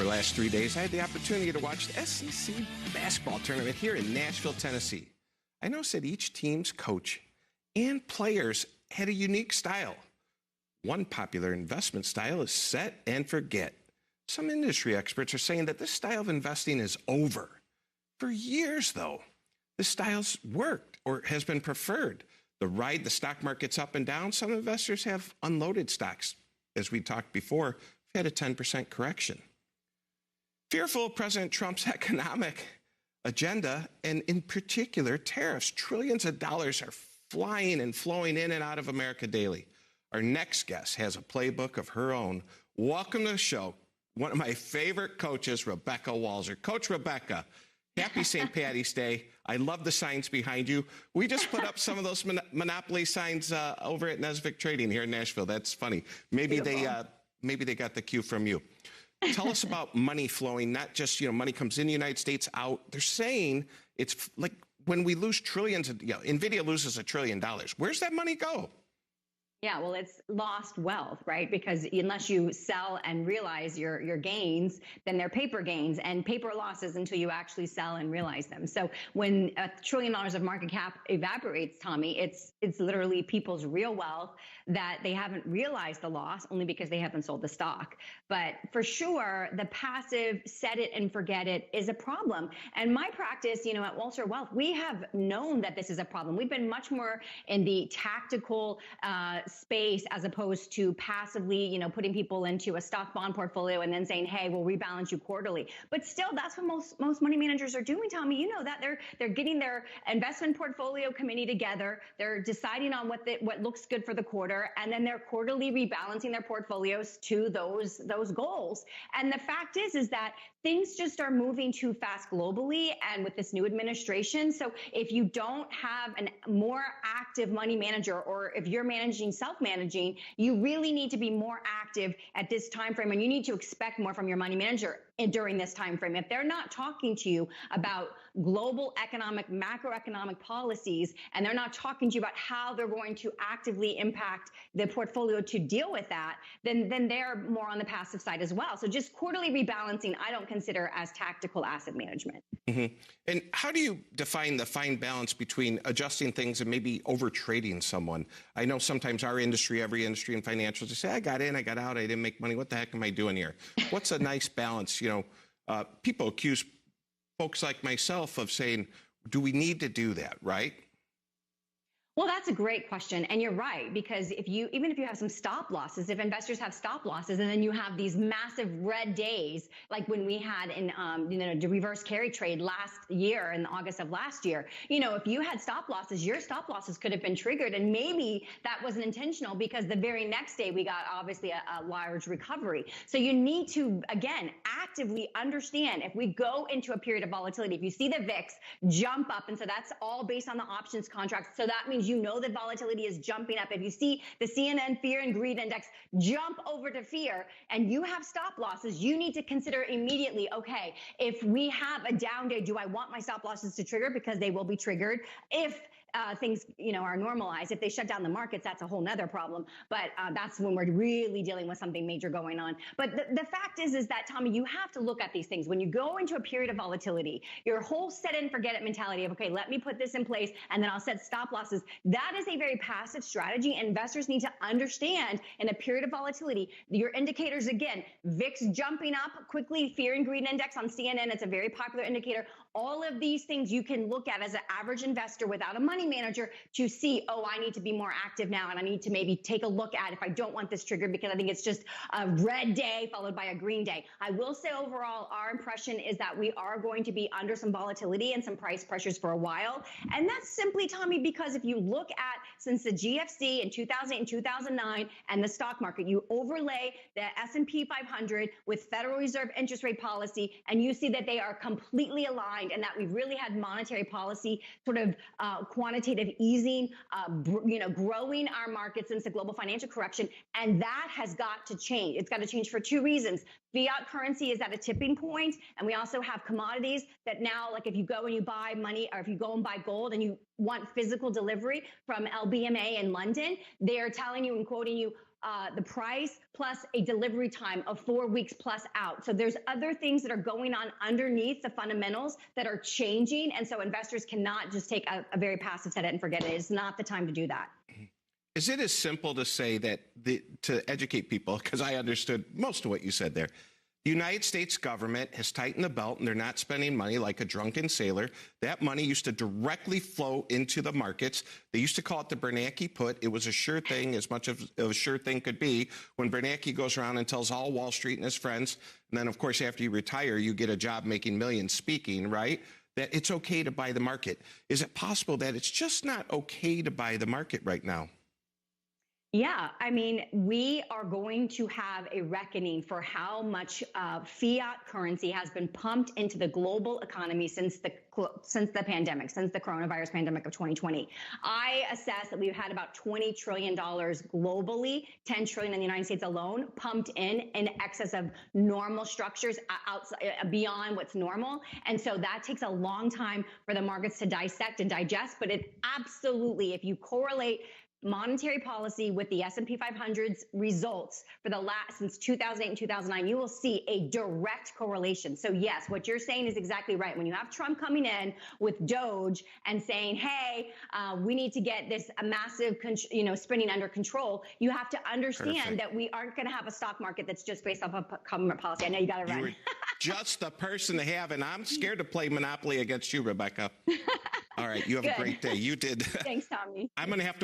Over the last 3 days, I had the opportunity to watch the SEC basketball tournament here in Nashville, Tennessee. I noticed that each team's coach and players had a unique style. One popular investment style is set and forget. Some industry experts are saying that this style of investing is over. For years, though, this style's worked or has been preferred. The ride the stock market's up and down, some investors have unloaded stocks. As we talked before, we've had a 10% correction. Fearful of President Trump's economic agenda, and in particular tariffs, trillions of dollars are flying and flowing in and out of America daily. Our next guest has a playbook of her own. Welcome to the show, one of my favorite coaches, Rebecca Walser. Coach Rebecca, happy St. Patty's Day. I love the signs behind you. We just put up some of those Monopoly signs over at Nesvik Trading here in Nashville. That's funny. Maybe they got the cue from you. Tell us about money flowing, not just, money comes in the United States, out. They're saying it's like when we lose trillions, NVIDIA loses $1 trillion. Where's that money go? Yeah, well, it's lost wealth, right? Because unless you sell and realize your gains, then they're paper gains and paper losses until you actually sell and realize them. So when $1 trillion of market cap evaporates, Tommy, it's literally people's real wealth that they haven't realized the loss only because they haven't sold the stock. But for sure, the passive set it and forget it is a problem. And my practice, at Walser Wealth, we have known that this is a problem. We've been much more in the tactical space as opposed to passively, putting people into a stock bond portfolio and then saying, hey, we'll rebalance you quarterly. But still, that's what most money managers are doing, Tommy. You know that they're getting their investment portfolio committee together. They're deciding on what looks good for the quarter, and then they're quarterly rebalancing their portfolios to those goals. And the fact is that things just are moving too fast globally and with this new administration. So if you don't have a more active money manager, or if you're managing self-managing, you really need to be more active at this time frame, and you need to expect more from your money manager during this time frame. If they're not talking to you about global economic, macroeconomic policies, and they're not talking to you about how they're going to actively impact the portfolio to deal with that, then they're more on the passive side as well. So just quarterly rebalancing, I don't consider as tactical asset management. Mm-hmm. And how do you define the fine balance between adjusting things and maybe over trading someone? I know sometimes every industry in financials, they say, I got in, I got out, I didn't make money. What the heck am I doing here? What's a nice balance? People accuse folks like myself of saying, do we need to do that, right? Well, that's a great question. And you're right, because even if you have some stop losses, if investors have stop losses and then you have these massive red days, like when we had in, the reverse carry trade last year in August of last year, if you had stop losses, your stop losses could have been triggered. And maybe that wasn't intentional because the very next day we got obviously a large recovery. So you need to, again, actively understand if we go into a period of volatility, if you see the VIX jump up, and so that's all based on the options contracts. So that means that volatility is jumping up. If you see the CNN Fear and Greed Index jump over to fear and you have stop losses, you need to consider immediately, okay, if we have a down day, do I want my stop losses to trigger? Because they will be triggered. If things, are normalized. If they shut down the markets, that's a whole nother problem. But that's when we're really dealing with something major going on. But the fact is that, Tommy, you have to look at these things. When you go into a period of volatility, your whole set and forget it mentality of, okay, let me put this in place and then I'll set stop losses. That is a very passive strategy. And investors need to understand in a period of volatility, your indicators, again, VIX jumping up quickly, Fear and Greed Index on CNN, it's a very popular indicator. All of these things you can look at as an average investor without a money manager to see, I need to be more active now, and I need to maybe take a look at if I don't want this triggered because I think it's just a red day followed by a green day. I will say overall, our impression is that we are going to be under some volatility and some price pressures for a while. And that's simply, Tommy, because if you look at since the GFC in 2008 and 2009 and the stock market, you overlay the S&P 500 with Federal Reserve interest rate policy, and you see that they are completely aligned and that we've really had monetary policy sort of quantitative easing, growing our markets since the global financial correction. And that has got to change. It's got to change for two reasons. Fiat currency is at a tipping point, and we also have commodities that now, like if you go and you buy money, or if you go and buy gold and you want physical delivery from LBMA in London, they are telling you and quoting you, the price plus a delivery time of 4 weeks plus out. So there's other things that are going on underneath the fundamentals that are changing. And so investors cannot just take a very passive set it and forget it. It's not the time to do that. Is it as simple to say that to educate people, because I understood most of what you said there, the United States government has tightened the belt and they're not spending money like a drunken sailor. That money used to directly flow into the markets. They used to call it the Bernanke put. It was a sure thing, as much of a sure thing could be, when Bernanke goes around and tells all Wall Street and his friends, and then, of course, after you retire, you get a job making millions speaking, right? That it's okay to buy the market. Is it possible that it's just not okay to buy the market right now? Yeah, I mean, we are going to have a reckoning for how much fiat currency has been pumped into the global economy since the pandemic, since the coronavirus pandemic of 2020. I assess that we've had about $20 trillion globally, 10 trillion in the United States alone, pumped in excess of normal structures outside, beyond what's normal. And so that takes a long time for the markets to dissect and digest. But it absolutely, if you correlate monetary policy with the S&P 500's results for the last since 2008 and 2009, you will see a direct correlation. So yes, what you're saying is exactly right. When you have Trump coming in with Doge and saying, "Hey, we need to get this massive, spending under control," you have to understand that we aren't going to have a stock market that's just based off of government policy. I know you got to run. You were just the person to have, and I'm scared to play Monopoly against you, Rebecca. All right, you have a great day. You did. Thanks, Tommy. I'm going to have to